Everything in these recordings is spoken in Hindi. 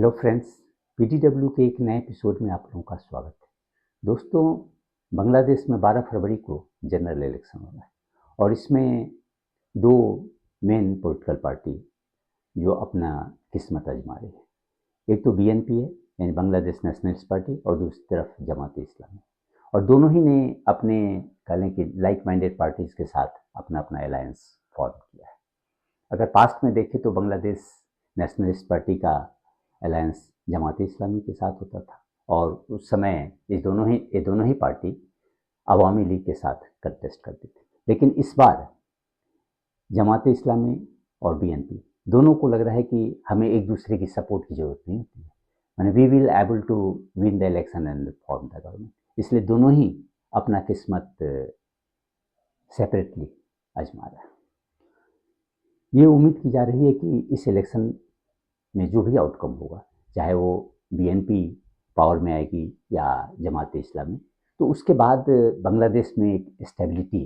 हेलो फ्रेंड्स, पीडीडब्ल्यू के एक नए एपिसोड में आप लोगों का स्वागत है। दोस्तों, बांग्लादेश में 12 फरवरी को जनरल इलेक्शन हो रहा है और इसमें दो मेन पॉलिटिकल पार्टी जो अपना किस्मत आजमा रही है। एक तो बीएनपी है, यानी बांग्लादेश नेशनलिस्ट पार्टी, और दूसरी तरफ जमात इस्लामी। और दोनों ही ने अपने कहें कि लाइक माइंडेड पार्टीज के साथ अपना अपना अलायंस फॉर्म किया है। अगर पास्ट में देखें तो बांग्लादेश नेशनलिस्ट पार्टी का अलायंस जमात इस्लामी के साथ होता था और उस समय ये दोनों ही पार्टी अवामी लीग के साथ कंटेस्ट करती थी। लेकिन इस बार जमात इस्लामी और बीएनपी दोनों को लग रहा है कि हमें एक दूसरे की सपोर्ट की जरूरत नहीं होती है, मैंने we will able to win the election and form the government. इसलिए दोनों ही अपना किस्मत सेपरेटली आजमा रहा है। ये उम्मीद की जा रही है कि इस इलेक्शन में जो भी आउटकम होगा, चाहे वो बीएनपी पावर में आएगी या जमात इस्लामी, तो उसके बाद बांग्लादेश में एक स्टेबिलिटी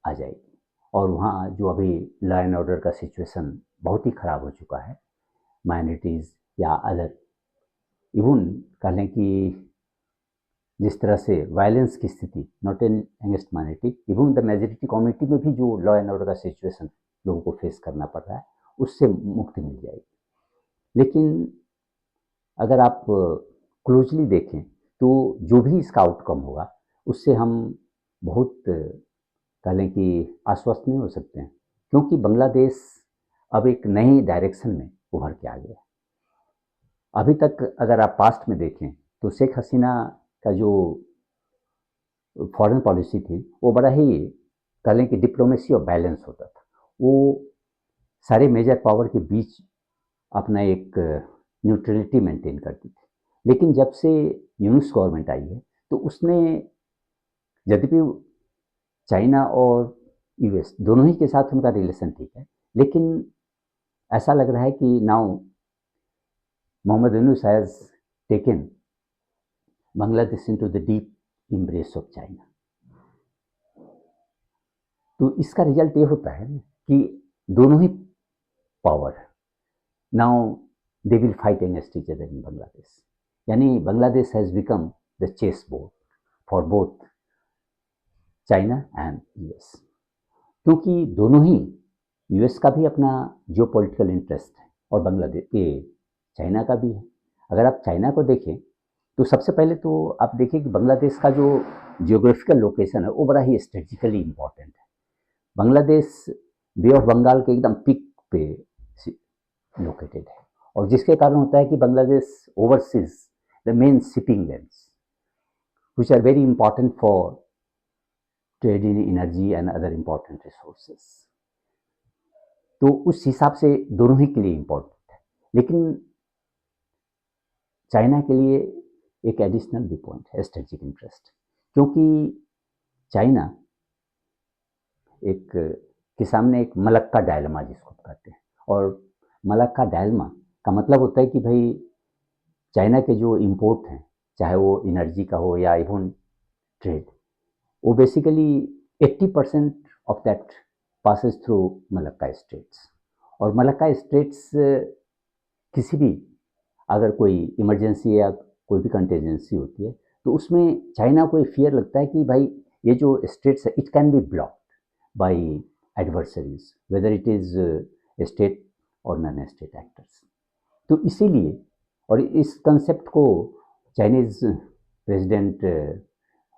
आ जाएगी। और वहाँ जो अभी लॉ एंड ऑर्डर का सिचुएशन बहुत ही ख़राब हो चुका है, माइनॉरिटीज़ या अदर इवन कह लें कि जिस तरह से वायलेंस की स्थिति not in against minority, even the majority community में भी जो लॉ एंड ऑर्डर का सिचुएशन लोगों को फेस करना पड़ रहा है, उससे मुक्ति मिल जाएगी। लेकिन अगर आप क्लोजली देखें तो जो भी इसका आउटकम होगा, उससे हम बहुत कह लें कि आश्वस्त नहीं हो सकते हैं, क्योंकि बांग्लादेश अब एक नई डायरेक्शन में उभर के आ गया है। अभी तक अगर आप पास्ट में देखें तो शेख हसीना का जो फॉरेन पॉलिसी थी वो बड़ा ही कह लें कि डिप्लोमेसी और बैलेंस होता था। वो सारे मेजर पावर के बीच अपना एक न्यूट्रलिटी मेंटेन करती थी। लेकिन जब से यूनुस गवर्नमेंट आई है तो उसने, यद्यपि चाइना और यूएस दोनों ही के साथ उनका रिलेशन ठीक है, लेकिन ऐसा लग रहा है कि now Mohammad Yunus has taken Bangladesh into the deep embrace of China. तो इसका रिजल्ट ये होता है कि दोनों ही power now they will fight against each other in Bangladesh, यानी Bangladesh has become the chess board for both China and US. क्योंकि दोनों ही, यूएस का भी अपना जियो पॉलिटिकल इंटरेस्ट है और बांग्लादेश के चाइना का भी है। अगर आप चाइना को देखें तो सबसे पहले तो आप देखिए कि बांग्लादेश का जो जियोग्राफिकल लोकेशन है वो बड़ा ही स्ट्रेटेजिकली इम्पोर्टेंट है। बांग्लादेश बे ऑफ बंगाल के एकदम पिक पे लोकेटेड है और जिसके कारण होता है कि Bangladesh oversees the main shipping lanes which are very important for trade in energy and other important resources. तो उस हिसाब से दोनों ही के लिए इम्पोर्टेंट है। लेकिन चाइना के लिए एक एडिशनल भी पॉइंट है स्ट्रेटेजिक इंटरेस्ट, क्योंकि चाइना एक के सामने एक मलक्का डायलमा जिसको कहते हैं, और मलक्का डायलमा का मतलब होता है कि भाई चाइना के जो इम्पोर्ट हैं, चाहे वो एनर्जी का हो या इवन ट्रेड, वो basically 80% of that passes through Malacca straits. और मलक्का स्ट्रेट्स किसी भी अगर कोई इमरजेंसी या कोई भी कंटेजेंसी होती है तो उसमें चाइना को फियर लगता है कि भाई ये जो स्टेट्स है it can be blocked by adversaries whether it is state और नॉन स्टेट एक्टर्स। तो इसीलिए, और इस कंसेप्ट को चाइनीज प्रेसिडेंट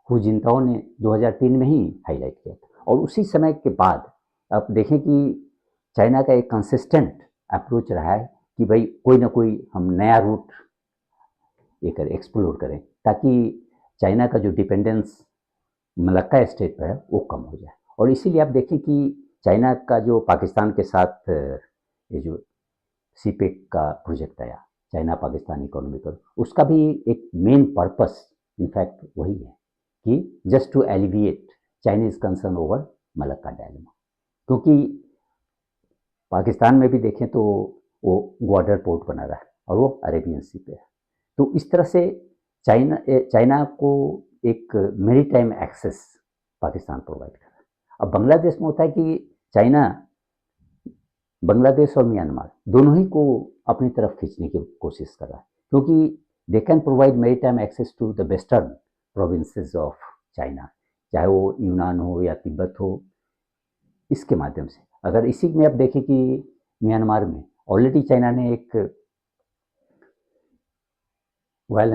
हु जिनताओ ने 2003 में ही हाईलाइट किया था। और उसी समय के बाद आप देखें कि चाइना का एक कंसिस्टेंट अप्रोच रहा है कि भाई कोई ना कोई हम नया रूट लेकर एक्सप्लोर करें, ताकि चाइना का जो डिपेंडेंस मलक्का स्टेट पर है वो कम हो जाए। और इसीलिए आप देखें कि चाइना का जो पाकिस्तान के साथ ये जो सीपेक का प्रोजेक्ट आया, चाइना पाकिस्तान इकोनॉमिकल, उसका भी एक मेन पर्पस इनफैक्ट वही है कि just to alleviate Chinese concern over Malacca dilemma. क्योंकि पाकिस्तान में भी देखें तो वो ग्वाडर पोर्ट बना रहा है और वो अरेबियन सी पे है। तो इस तरह से चाइना को एक मैरीटाइम एक्सेस पाकिस्तान प्रोवाइड कर रहा है। अब बांग्लादेश में होता है कि चाइना बांग्लादेश और म्यांमार दोनों ही को अपनी तरफ खींचने की कोशिश कर रहा है, क्योंकि they can provide maritime access to the western provinces of China, चाहे वो यूनान हो या तिब्बत हो, इसके माध्यम से। अगर इसी में आप देखें कि म्यांमार में ऑलरेडी चाइना ने एक oil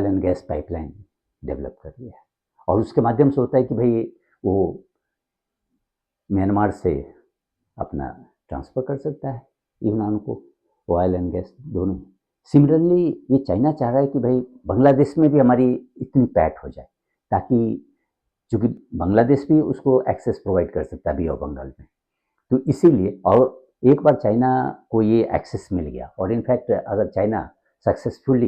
and gas pipeline develop कर लिया है, और उसके माध्यम से होता है कि भाई वो म्यांमार से अपना ट्रांसफ़र कर सकता है यूनान को, ऑयल एंड गैस दोनों। सिमिलरली ये चाइना चाह रहा है कि भाई बांग्लादेश में भी हमारी इतनी पैठ हो जाए, ताकि चूँकि बांग्लादेश भी उसको एक्सेस प्रोवाइड कर सकता है बे ऑफ बंगाल में, तो इसीलिए। और एक बार चाइना को ये एक्सेस मिल गया, और इनफैक्ट अगर चाइना सक्सेसफुली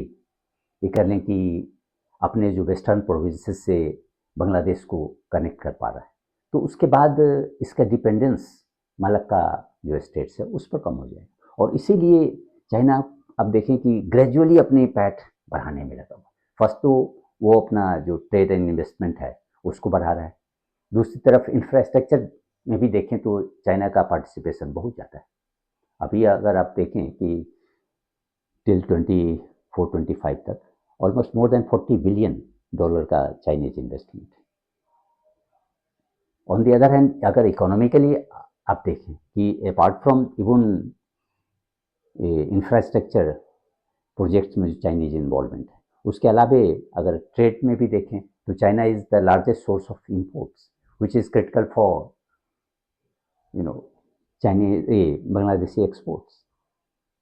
ये कर लें कि अपने जो वेस्टर्न प्रोविंसेस से बांग्लादेश को कनेक्ट कर पा रहा है, तो उसके बाद इसका डिपेंडेंस मलक्का जो स्टेट्स है उस पर कम हो जाएगा। और इसीलिए चाइना अब देखें कि ग्रेजुअली अपनी पैठ बढ़ाने में लगा हुआ। फर्स्ट तो वो अपना जो ट्रेड एंड इन्वेस्टमेंट है उसको बढ़ा रहा है, दूसरी तरफ इंफ्रास्ट्रक्चर में भी देखें तो चाइना का पार्टिसिपेशन बहुत ज़्यादा है। अभी अगर आप देखें कि टिल 24-25 तक ऑलमोस्ट मोर देन $40 बिलियन का चाइनीज इन्वेस्टमेंट है। ऑन दी अदर हैंड अगर इकोनॉमिकली आप देखें कि apart from even infrastructure projects में जो चाइनीज इन्वॉल्वमेंट है, उसके अलावा अगर ट्रेड में भी देखें तो China is the largest source of imports which is critical for Chinese Bangladeshi exports.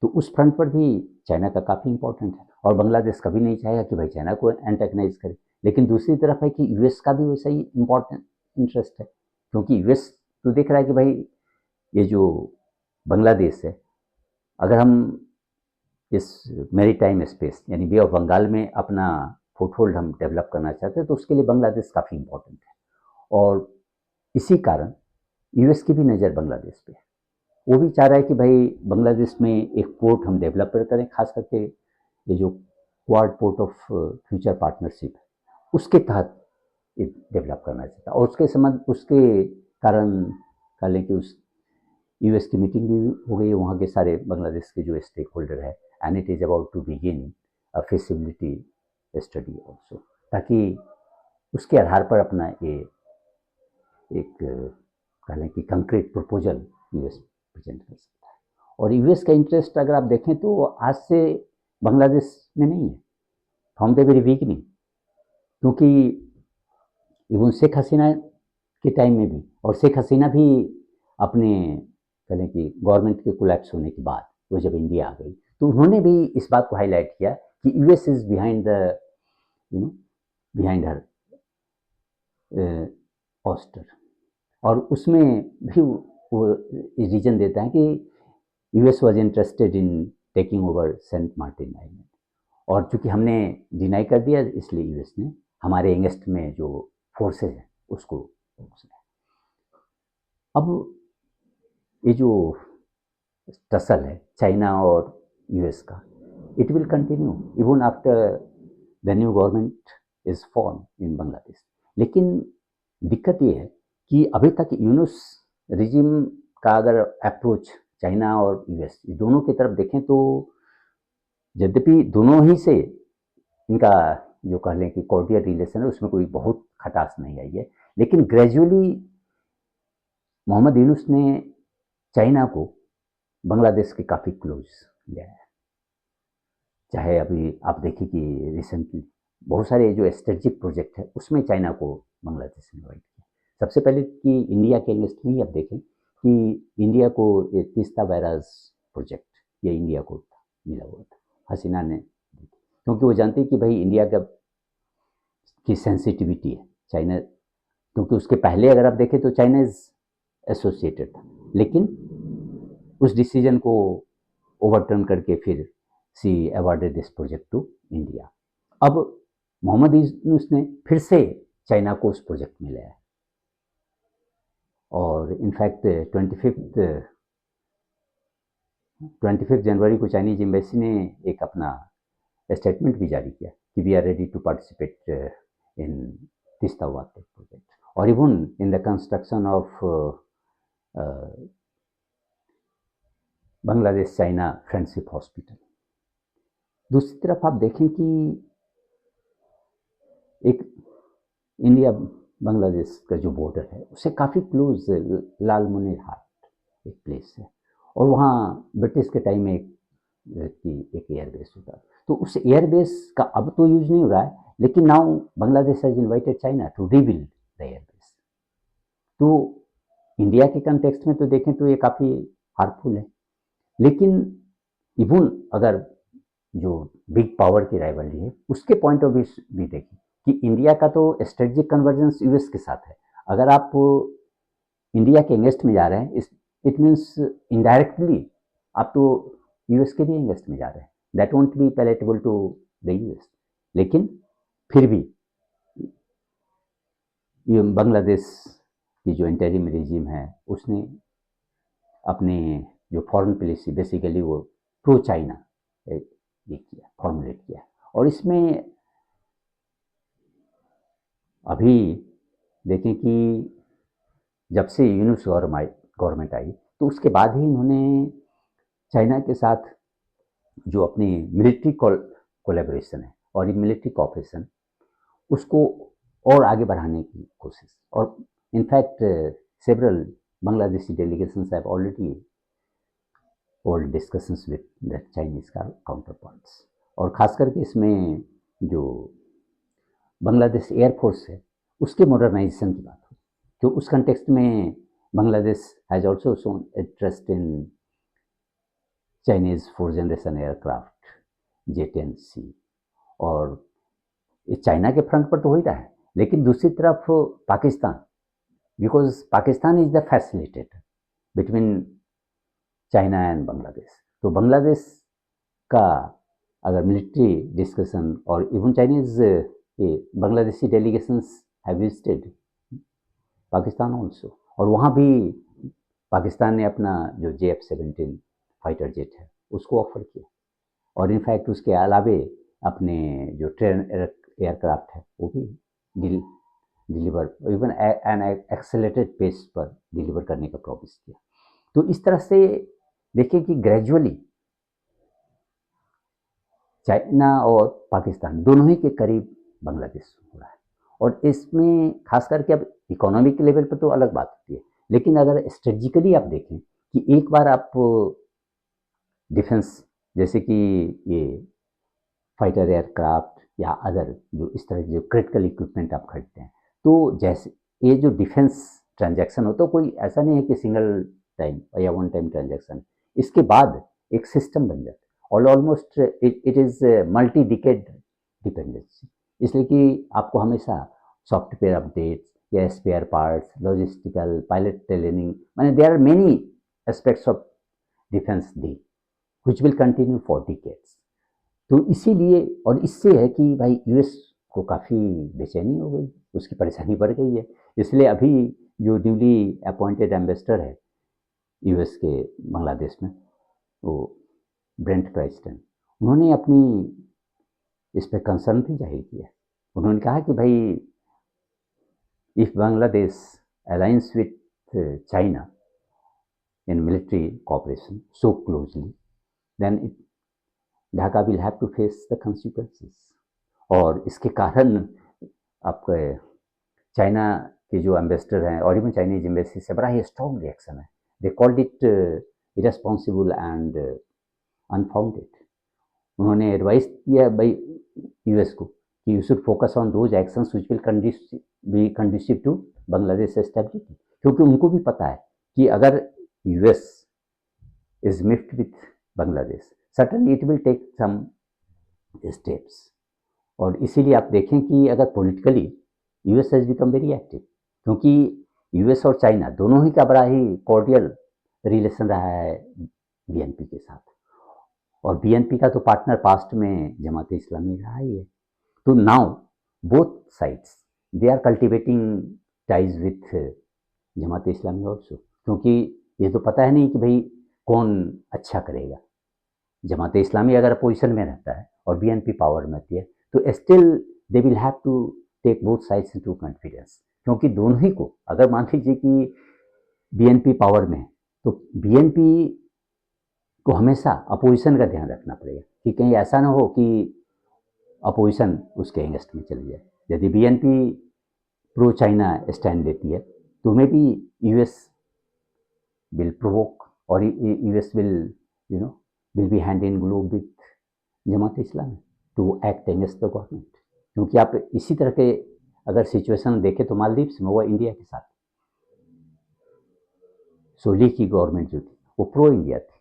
तो उस फ्रंट पर भी चाइना का काफ़ी इंपॉर्टेंट है, और बांग्लादेश कभी नहीं चाहेगा कि भाई चाइना को एंटेगनाइज करे। लेकिन दूसरी तरफ है कि यूएस का भी वैसा ही इम्पोर्टेंट इंटरेस्ट है, क्योंकि यूएस तो देख रहा है कि भाई ये जो बांग्लादेश है, अगर हम इस मैरीटाइम स्पेस यानी बे ऑफ बंगाल में अपना फुटहोल्ड हम डेवलप करना चाहते हैं, तो उसके लिए बांग्लादेश काफ़ी इंपॉर्टेंट है। और इसी कारण यूएस की भी नज़र बांग्लादेश पे है। वो भी चाह रहा है कि भाई बांग्लादेश में एक पोर्ट हम डेवलप करें, खास करके ये जो quad port of future partnership है उसके तहत ये डेवलप करना चाहता है। और उसके संबंध उसके कारण कह लें कि उस यूएस की मीटिंग भी हो गई, वहाँ के सारे बांग्लादेश के जो स्टेक होल्डर है, and it is about to begin a feasibility study also, ताकि उसके आधार पर अपना ये एक कह लें कि कंक्रीट प्रपोजल यूएस प्रेजेंट कर सकता है। और यूएस का इंटरेस्ट अगर आप देखें तो आज से बांग्लादेश में नहीं है, फ्रॉम द वेरी बिगिनिंग, क्योंकि इवन शेख हसीना के टाइम में भी, और शेख हसीना भी अपने कह लें कि गवर्नमेंट के कोलैप्स होने के बाद वो जब इंडिया आ गई, तो उन्होंने भी इस बात को हाईलाइट किया कि US is behind the behind her ouster. और उसमें भी वो रीजन देता है कि US was interested in taking over Saint Martin island, और चूंकि हमने डिनाई कर दिया इसलिए यूएस ने हमारे अगेंस्ट में जो फोर्सेज हैं उसको। अब ये जो टसल है चाइना और यूएस का, it will continue even after the new government is form in Bangladesh. लेकिन दिक्कत ये है कि अभी तक यूनुस रिजिम का अगर अप्रोच चाइना और यूएस दोनों की तरफ देखें तो यद्यपि दोनों ही से इनका जो कह लें कि कॉर्डियल रिलेशन है उसमें कोई बहुत खटास नहीं आई है, लेकिन ग्रेजुअली मोहम्मद यूनुस ने चाइना को बांग्लादेश के काफ़ी क्लोज लिया है। चाहे अभी आप देखिए कि रिसेंटली बहुत सारे जो स्ट्रेटेजिक प्रोजेक्ट है उसमें चाइना को बांग्लादेश ने इन्वाइट किया। सबसे पहले कि इंडिया के अगेंस्ट में ही आप देखें कि इंडिया को ये तीस्ता बैराज प्रोजेक्ट ये इंडिया को मिला हुआ था, हसीना ने, क्योंकि वो जानते कि भाई इंडिया का की सेंसिटिविटी है चाइना, क्योंकि उसके पहले अगर आप देखें तो चाइना इज एसोसिएटेड था, लेकिन उस डिसीजन को ओवरटर्न करके फिर she awarded this project to India. अब मोहम्मद यूनुस ने फिर से चाइना को उस प्रोजेक्ट में लाया, और इनफैक्ट 25 जनवरी को चाइनीज एम्बेसी ने एक अपना स्टेटमेंट भी जारी किया कि we are ready to participate in Teesta water project, और even in the construction of Bangladesh China friendship hospital. दूसरी तरफ आप देखें कि एक इंडिया बांग्लादेश का जो बॉर्डर है उससे काफ़ी क्लोज लालमोनी हाट एक प्लेस है, और वहाँ ब्रिटिश के टाइम में एक एयरबेस होता, तो उस एयरबेस का अब तो यूज नहीं हो रहा है, लेकिन now Bangladesh has invited China to rebuild the airbase. तो इंडिया के कंटेक्स्ट में तो देखें तो ये काफ़ी हार्मफुल है, लेकिन इवन अगर जो बिग पावर की राइवलरी है उसके पॉइंट ऑफ व्यू भी देखें कि इंडिया का तो स्ट्रेटेजिक कन्वर्जेंस यूएस के साथ है। अगर आप इंडिया के अगेंस्ट में जा रहे हैं, इट मीन्स इनडायरेक्टली आप तो यूएस के भी अगेंस्ट में जा रहे हैं, that won't be palatable to the US. लेकिन फिर भी ये बांग्लादेश की जो इंटरिम रेजिम है उसने अपने जो फॉरेन पॉलिसी बेसिकली वो प्रो चाइना ये किया, फॉर्मुलेट किया, और इसमें अभी देखें कि जब से यूनिस गवर्नमेंट आई तो उसके बाद ही इन्होंने चाइना के साथ जो अपनी मिलिट्री कोलैबोरेशन है और ये मिलिट्री कॉपरेशन उसको और आगे बढ़ाने की कोशिश, और in fact several Bangladeshi delegations have already hold discussions with the Chinese counter parts. और ख़ास करके इसमें जो बांग्लादेश एयरफोर्स है उसके मॉडर्नाइजेशन की बात हो, तो उस कंटेक्स्ट में Bangladesh has also shown interest in Chinese 4th generation aircraft J-10C, और ये चाइना के फ्रंट पर तो हो ही रहा है, लेकिन दूसरी तरफ Pakistan, because Pakistan is the facilitator between China and Bangladesh, तो बांग्लादेश का अगर मिलिट्री डिस्कशन और even Chinese Bangladeshi delegations have visited Pakistan also, और वहाँ भी पाकिस्तान ने अपना जो JF-17 फाइटर जेट है उसको ऑफर किया, और इनफैक्ट उसके अलावे अपने जो ट्रेन एयरक्राफ्ट है वो भी deliver even an accelerated pace पर डिलीवर करने का प्रॉमिस किया। तो इस तरह से देखिए कि ग्रेजुअली चाइना और पाकिस्तान दोनों ही के करीब बांग्लादेश हो रहा है, और इसमें खास करके अब इकोनॉमिक लेवल पर तो अलग बात होती है, लेकिन अगर स्ट्रेटजिकली आप देखें कि एक बार आप डिफेंस जैसे कि ये फाइटर एयरक्राफ्ट या अदर जो इस तरह जो क्रिटिकल इक्विपमेंट आप खरीदते हैं, तो जैसे ये जो डिफेंस ट्रांजैक्शन हो तो कोई ऐसा नहीं है कि सिंगल टाइम या वन टाइम ट्रांजैक्शन, इसके बाद एक सिस्टम बन जाता है, और almost it is multi decade dependency, इसलिए कि आपको हमेशा सॉफ्टवेयर अपडेट्स या spare parts, logistical, pilot training, माने there are many aspects of defence deal which will continue for decades. तो इसीलिए, और इससे है कि भाई यूएस को काफ़ी बेचैनी हो गई, उसकी परेशानी बढ़ गई है, इसलिए अभी जो न्यूली अपॉइंटेड एम्बेसडर है यूएस के बांग्लादेश में वो ब्रेंट क्राइस्टन, उन्होंने अपनी इस पर कंसर्न भी जाहिर किया। उन्होंने कहा कि भाई if Bangladesh alliance with China in military cooperation so closely then it Dhaka will have to face the consequences, और इसके कारण आपके चाइना के जो एम्बेसडर हैं और इवन चाइनीज एम्बेसी से बड़ा ही स्ट्रॉन्ग रिएक्शन है, they called it irresponsible and unfounded. उन्होंने एडवाइस किया भाई यूएस को कि you should focus on those actions which will be conducive to Bangladesh stability, क्योंकि उनको भी पता है कि अगर US is miffed with Bangladesh certainly it will take some steps, और इसीलिए आप देखें कि अगर politically US has become very active, क्योंकि यूएस और चाइना दोनों ही का बड़ा ही कॉर्डियल रिलेशन रहा है बीएनपी के साथ, और बीएनपी का तो पार्टनर पास्ट में जमात इस्लामी रहा ही है, तो now both sides they are cultivating ties with Jamaat Islami also, क्योंकि ये तो पता है नहीं कि भाई कौन अच्छा करेगा। जमात इस्लामी अगर अपोजिशन में रहता है और बीएनपी पावर में होती है तो still they will have to take both sides into confidence, क्योंकि दोनों ही को अगर मान लीजिए कि बीएनपी पावर में है तो बीएनपी को हमेशा अपोजिशन का ध्यान रखना पड़ेगा कि कहीं ऐसा ना हो कि अपोजिशन उसके अगेंस्ट में चली जाए। यदि बीएनपी प्रो चाइना स्टैंड लेती है तो maybe US will provoke और US will you know will be hand in glove with Jamaat Islami to act against the government. क्योंकि आप इसी तरह के अगर सिचुएशन देखें तो मालदीव्स में वो इंडिया के साथ सोली की गवर्नमेंट जो थी वो प्रो इंडिया थी,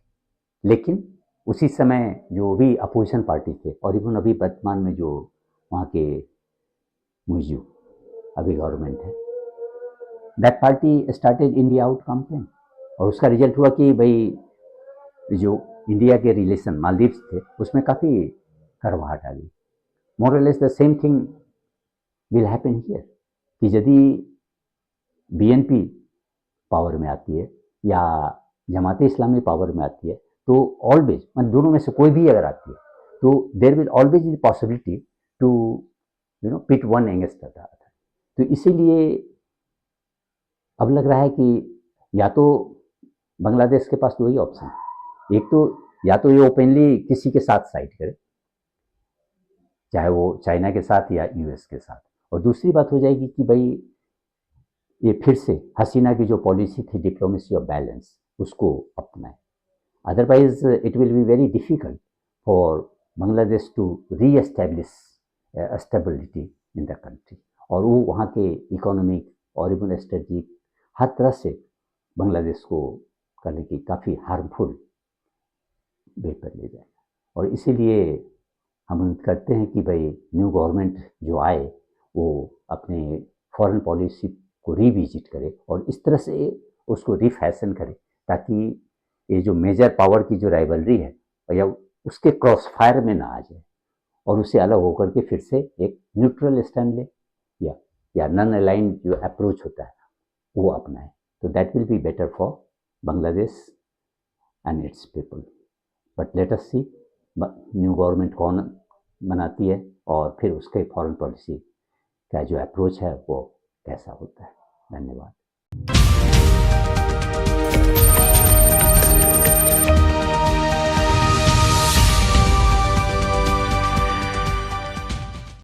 लेकिन उसी समय जो भी अपोजिशन पार्टी थे और इवन अभी वर्तमान में जो वहाँ के मुइजू अभी गवर्नमेंट है, that party started India out campaign और उसका रिजल्ट हुआ कि भाई जो इंडिया के रिलेशन मालदीव्स थे उसमें काफ़ी करवाहट आ गई। मोर और less the same thing will happen here कि यदि बीएनपी पावर में आती है या जमात इस्लामी पावर में आती है तो ऑलवेज मतलब दोनों में से कोई भी अगर आती है तो there will always is possibility to pit one against the other. तो इसीलिए अब लग रहा है कि या तो बांग्लादेश के पास दो ही ऑप्शन है, एक तो या तो ये ओपनली किसी के साथ साइड करे, चाहे वो चाइना के साथ या यूएस के साथ, और दूसरी बात हो जाएगी कि भाई ये फिर से हसीना की जो पॉलिसी थी डिप्लोमेसी ऑफ बैलेंस उसको अपनाए। Otherwise it will be very difficult for Bangladesh to reestablish stability in the country, और वो वहाँ के इकोनॉमिक और इवन स्ट्रेटजिक हर तरह से बांग्लादेश को करने की काफ़ी हार्मफुल वे पर ले जाएगा। और इसीलिए हम उम्मीद करते हैं कि भाई न्यू गवर्नमेंट जो आए वो अपने फॉरेन पॉलिसी को रिविजिट करे और इस तरह से उसको रिफैशन करे ताकि ये जो मेजर पावर की जो राइवलरी है या उसके क्रॉस फायर में ना आ जाए और उससे अलग होकर के फिर से एक न्यूट्रल स्टैंड ले या नॉन अलाइंड जो अप्रोच होता है वो अपनाए। तो that will be better for Bangladesh and its people. But let us see new government कौन बनाती है और फिर उसके फॉरेन पॉलिसी का जो अप्रोच है वो कैसा होता है। धन्यवाद।